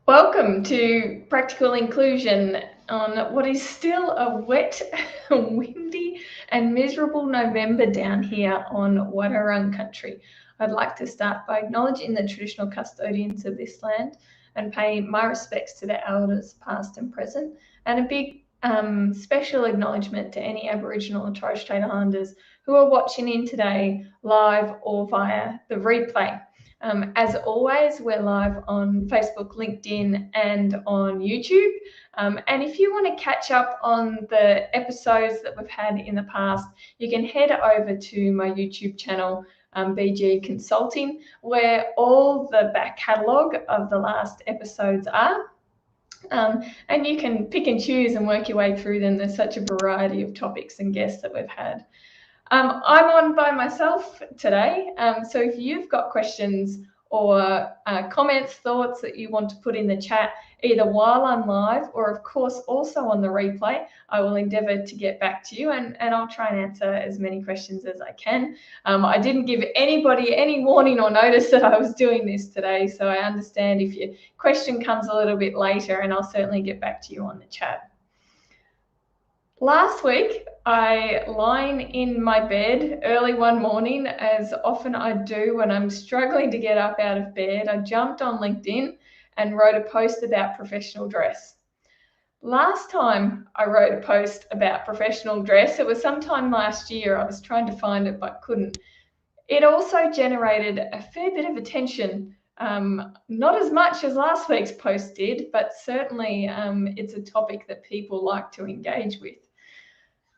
Welcome to Practical Inclusion on what is still a wet, windy and miserable November down here on Wadawurrung country. I'd like to start by acknowledging the traditional custodians of this land and pay my respects to their elders past and present, and a big special acknowledgement to any Aboriginal and Torres Strait Islanders who are watching in today live or via the replay. As always, we're live on Facebook, LinkedIn, and on YouTube. And if you want to catch up on the episodes that we've had in the past, you can head over to my YouTube channel, BG Consulting, where all the back catalogue of the last episodes are. And you can pick and choose and work your way through them. There's such a variety of topics and guests that we've had. I'm on by myself today, so if you've got questions or comments, thoughts that you want to put in the chat, either while I'm live or of course also on the replay, I will endeavour to get back to you and I'll try and answer as many questions as I can. I didn't give anybody any warning or notice that I was doing this today, so I understand if your question comes a little bit later, and I'll certainly get back to you on the chat. Last week, I, lying in my bed early one morning, as often I do when I'm struggling to get up out of bed, I jumped on LinkedIn and wrote a post about professional dress. Last time I wrote a post about professional dress, it was sometime last year. I was trying to find it but couldn't. It also generated a fair bit of attention. Not as much as last week's post did, but certainly it's a topic that people like to engage with.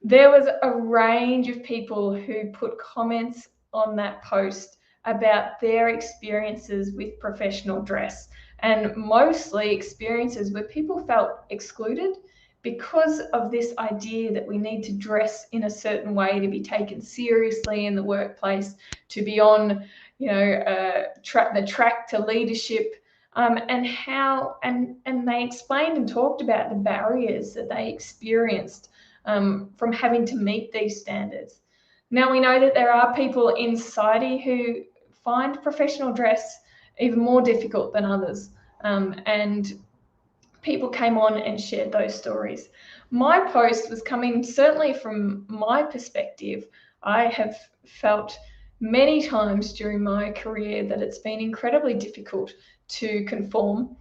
There was a range of people who put comments on that post about their experiences with professional dress, and mostly experiences where people felt excluded because of this idea that we need to dress in a certain way to be taken seriously in the workplace, to be on, the track to leadership. And they explained and talked about the barriers that they experienced from having to meet these standards. Now, we know that there are people in society who find professional dress even more difficult than others, and people came on and shared those stories. My post was coming certainly from my perspective. I have felt many times during my career that it's been incredibly difficult to conform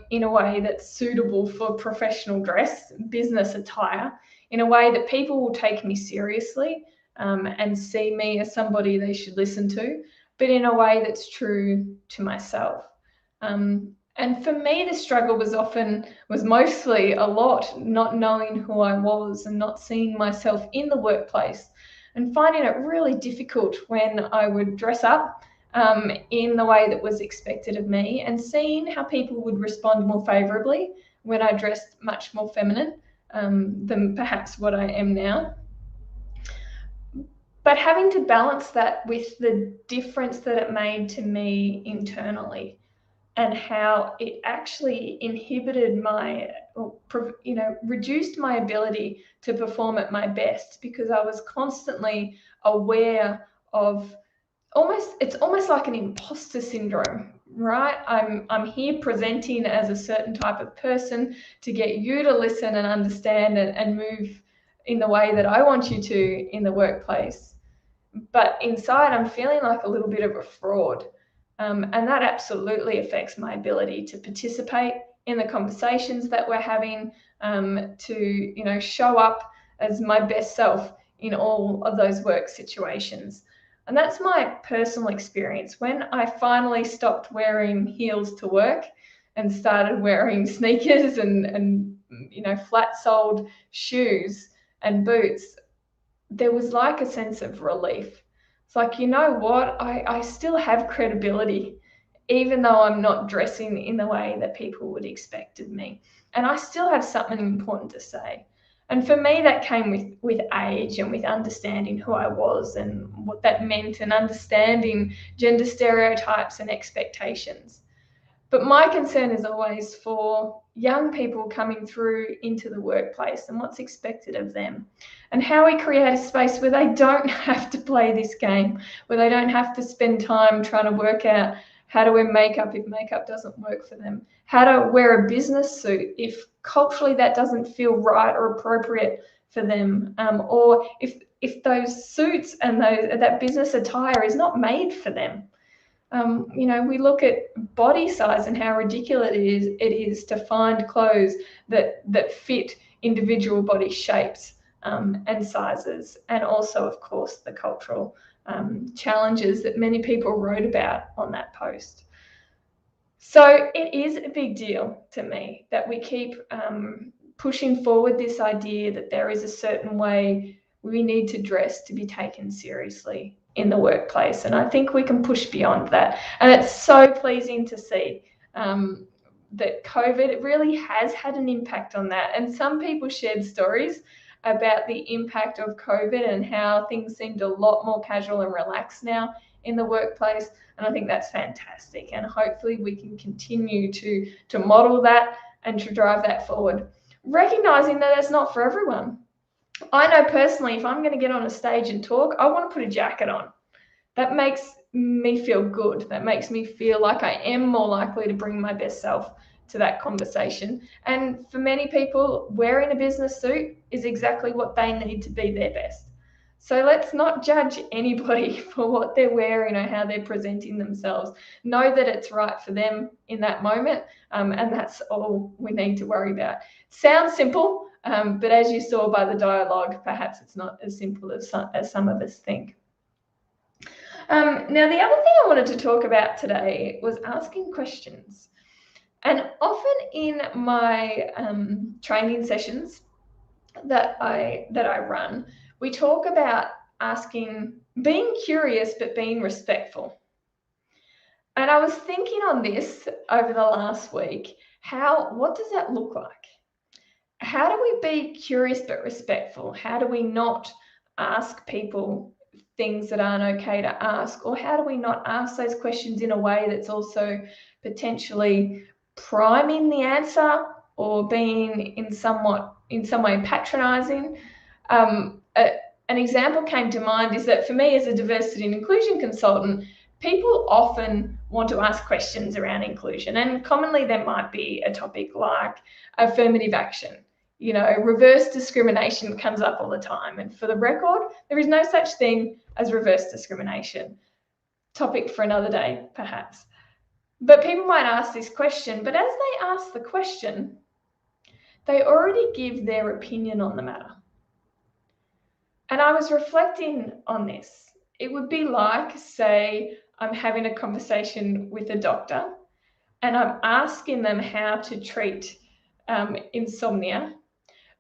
in a way that's suitable for professional dress, business attire, in a way that people will take me seriously and see me as somebody they should listen to, but in a way that's true to myself. And for me, the struggle was mostly a lot not knowing who I was and not seeing myself in the workplace, and finding it really difficult when I would dress up in the way that was expected of me, and seeing how people would respond more favourably when I dressed much more feminine than perhaps what I am now. But having to balance that with the difference that it made to me internally, and how it actually inhibited reduced my ability to perform at my best, because I was constantly aware of it's almost like an imposter syndrome, right? I'm here presenting as a certain type of person to get you to listen and understand and move in the way that I want you to in the workplace. But inside, I'm feeling like a little bit of a fraud. And that absolutely affects my ability to participate in the conversations that we're having, to show up as my best self in all of those work situations. And that's my personal experience. When I finally stopped wearing heels to work and started wearing sneakers and flat-soled shoes and boots, there was like a sense of relief. It's like, you know what, I still have credibility, even though I'm not dressing in the way that people would expect of me. And I still have something important to say. And for me, that came with age and with understanding who I was and what that meant, and understanding gender stereotypes and expectations. But my concern is always for young people coming through into the workplace and what's expected of them, and how we create a space where they don't have to play this game, where they don't have to spend time trying to work out how to wear makeup if makeup doesn't work for them, how to wear a business suit if culturally that doesn't feel right or appropriate for them, or if those suits and that business attire is not made for them. We look at body size and how ridiculous it is to find clothes that fit individual body shapes and sizes, and also, of course, the cultural challenges that many people wrote about on that post. So it is a big deal to me that we keep pushing forward this idea that there is a certain way we need to dress to be taken seriously in the workplace. And I think we can push beyond that. And it's so pleasing to see that COVID really has had an impact on that. And some people shared stories about the impact of COVID and how things seemed a lot more casual and relaxed now in the workplace. And I think that's fantastic. And hopefully we can continue to model that and to drive that forward, recognizing that it's not for everyone. I know personally, if I'm going to get on a stage and talk, I want to put a jacket on. That makes me feel good. That makes me feel like I am more likely to bring my best self to that conversation. And for many people, wearing a business suit is exactly what they need to be their best. So let's not judge anybody for what they're wearing or how they're presenting themselves. Know that it's right for them in that moment, and that's all we need to worry about. Sounds simple, but as you saw by the dialogue, perhaps it's not as simple as some of us think. Now, the other thing I wanted to talk about today was asking questions. And often in my training sessions that I run, we talk about being curious, but being respectful. And I was thinking on this over the last week, what does that look like? How do we be curious but respectful? How do we not ask people things that aren't okay to ask? Or how do we not ask those questions in a way that's also potentially priming the answer or being in some way patronizing? An example came to mind is that for me as a diversity and inclusion consultant, people often want to ask questions around inclusion, and commonly there might be a topic like affirmative action. Reverse discrimination comes up all the time, and for the record, there is no such thing as reverse discrimination. Topic for another day, perhaps. But people might ask this question, but as they ask the question, they already give their opinion on the matter. And I was reflecting on this. It would be like, say, I'm having a conversation with a doctor and I'm asking them how to treat insomnia.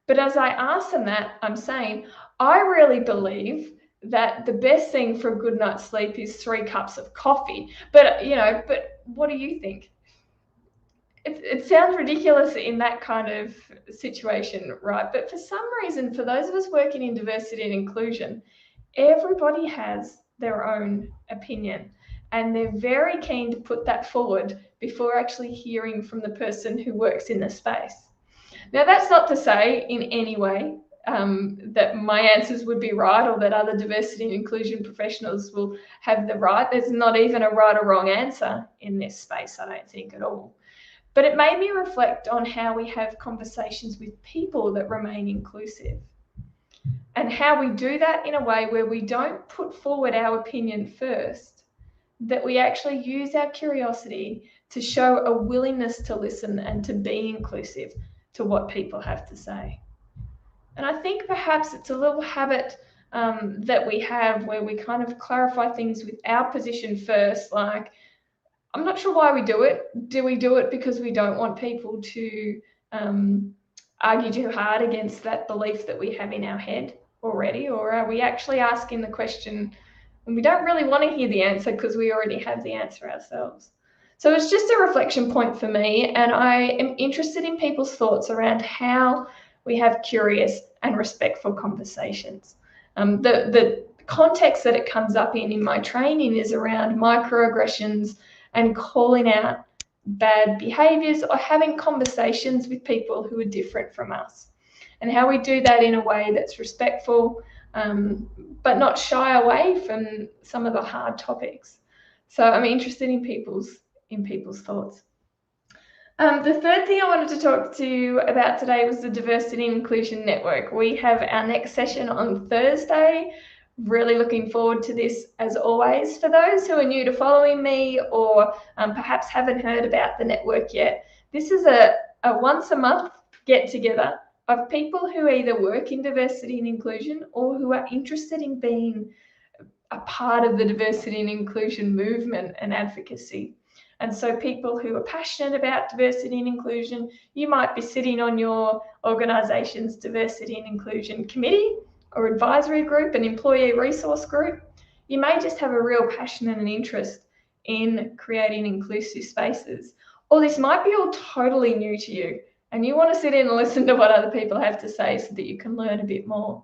But as I ask them that, I'm saying, I really believe that the best thing for a good night's sleep is 3 cups of coffee. But what do you think? It sounds ridiculous in that kind of situation, right? But for some reason, for those of us working in diversity and inclusion, everybody has their own opinion, and they're very keen to put that forward before actually hearing from the person who works in the space. Now, that's not to say in any way that my answers would be right or that other diversity and inclusion professionals will have the right. There's not even a right or wrong answer in this space, I don't think, at all. But it made me reflect on how we have conversations with people that remain inclusive, and how we do that in a way where we don't put forward our opinion first, that we actually use our curiosity to show a willingness to listen and to be inclusive to what people have to say. And I think perhaps it's a little habit that we have where we kind of clarify things with our position first, like, I'm not sure why we do it. Do we do it because we don't want people to argue too hard against that belief that we have in our head already? Or are we actually asking the question and we don't really want to hear the answer because we already have the answer ourselves? So it's just a reflection point for me, and I am interested in people's thoughts around how we have curious and respectful conversations. The context that it comes up in my training is around microaggressions and calling out bad behaviors or having conversations with people who are different from us, and how we do that in a way that's respectful, but not shy away from some of the hard topics. So I'm interested in people's in people's thoughts. The third thing I wanted to talk to you about today was the Diversity and Inclusion Network. We have our next session on Thursday. Really looking forward to this as always. For those who are new to following me or perhaps haven't heard about the network yet, this is a once a month get together of people who either work in diversity and inclusion or who are interested in being a part of the diversity and inclusion movement and advocacy. And so people who are passionate about diversity and inclusion, you might be sitting on your organisation's diversity and inclusion committee or advisory group, an employee resource group. You may just have a real passion and an interest in creating inclusive spaces. Or this might be all totally new to you and you want to sit in and listen to what other people have to say so that you can learn a bit more.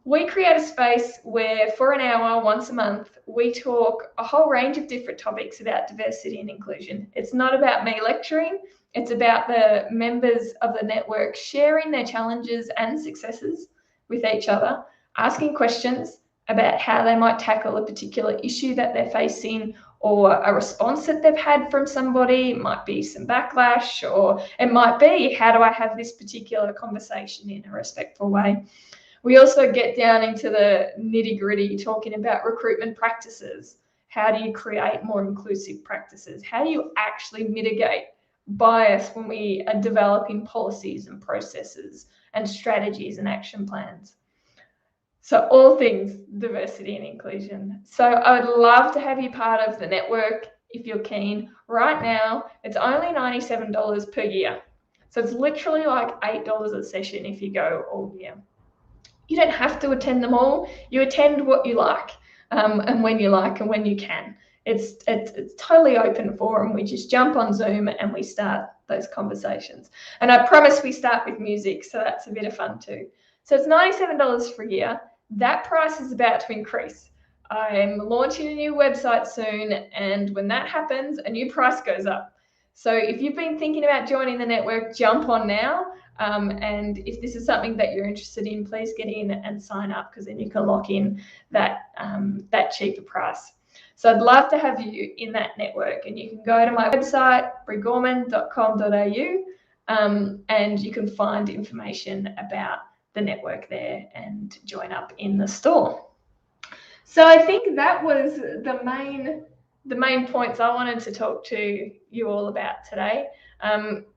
We create a space where for an hour, once a month, we talk a whole range of different topics about diversity and inclusion. It's not about me lecturing, it's about the members of the network sharing their challenges and successes with each other, asking questions about how they might tackle a particular issue that they're facing or a response that they've had from somebody. It might be some backlash, or it might be, how do I have this particular conversation in a respectful way? We also get down into the nitty-gritty, talking about recruitment practices. How do you create more inclusive practices? How do you actually mitigate bias when we are developing policies and processes and strategies and action plans? So all things diversity and inclusion. So I would love to have you part of the network if you're keen. Right now, it's only $97 per year. So it's literally like $8 a session if you go all year. You don't have to attend them all. You attend what you like, and when you like and when you can. It's totally open forum. We just jump on Zoom and we start those conversations. And I promise we start with music, so that's a bit of fun too. So it's $97 for a year. That price is about to increase. I'm launching a new website soon, and when that happens, a new price goes up. So if you've been thinking about joining the network, jump on now. And if this is something that you're interested in, please get in and sign up, because then you can lock in that cheaper price. So I'd love to have you in that network, and you can go to my website, brigorman.com.au, and you can find information about the network there and join up in the store. So I think that was the main points I wanted to talk to you all about today.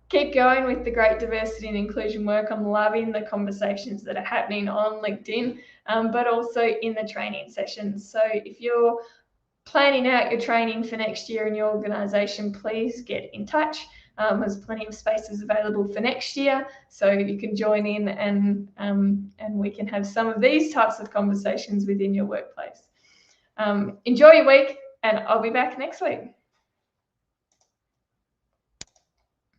Keep going with the great diversity and inclusion work. I'm loving the conversations that are happening on LinkedIn, but also in the training sessions. So if you're planning out your training for next year in your organisation, please get in touch. There's plenty of spaces available for next year, so you can join in and we can have some of these types of conversations within your workplace. Enjoy your week, and I'll be back next week.